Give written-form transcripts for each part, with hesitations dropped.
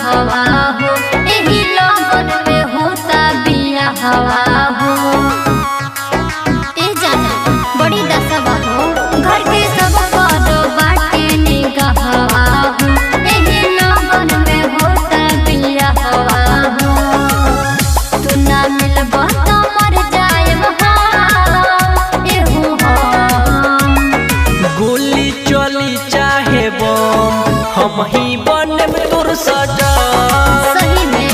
हवा हो एही लगन में होता बिया हवा हो। ए जाना बड़ी दसवा हो घर के सब पर बाटे निगाह हवा हो एही लगन में होता बिया हवा हो। तू ना मिलबा तो मर जाएब एहू हम। गोली चली चाहे बम हम ही बने तोर सजा। सही में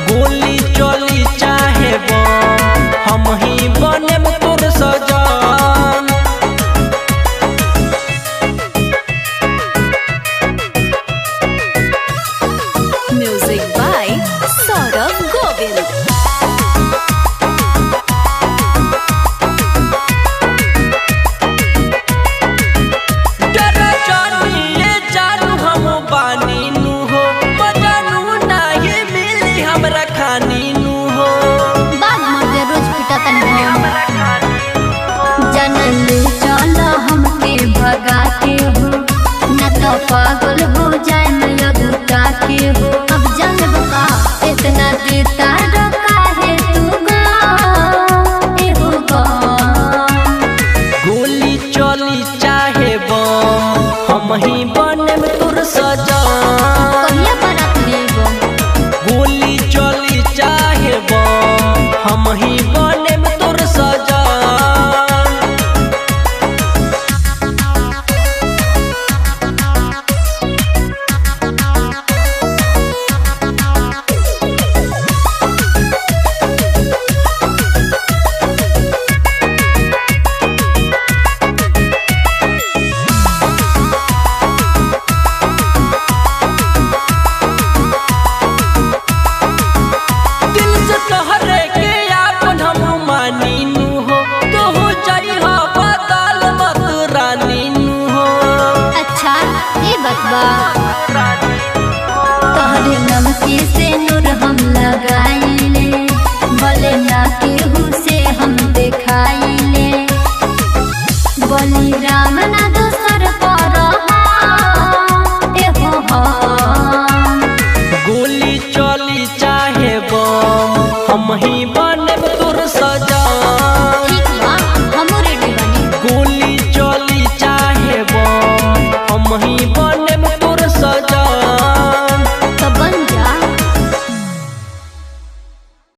गोली चली चाहे बम हम ही बने तोर सजा। Music by Saurabh Govind. पागल हो जाए मैं दुटा के हो अब जन्म का इतना देता रखा है तू गोली चली चाहे बम हम ही बने तोर सजा। गोली चली चाहे बम हम ही बने तोर सजा। तोहरे नमके से नूर हम लगाइले भले ना केहू से हम देखाइले बोली राम ना दोसर पर एहो हम। गोली चली चाहे बम हम ही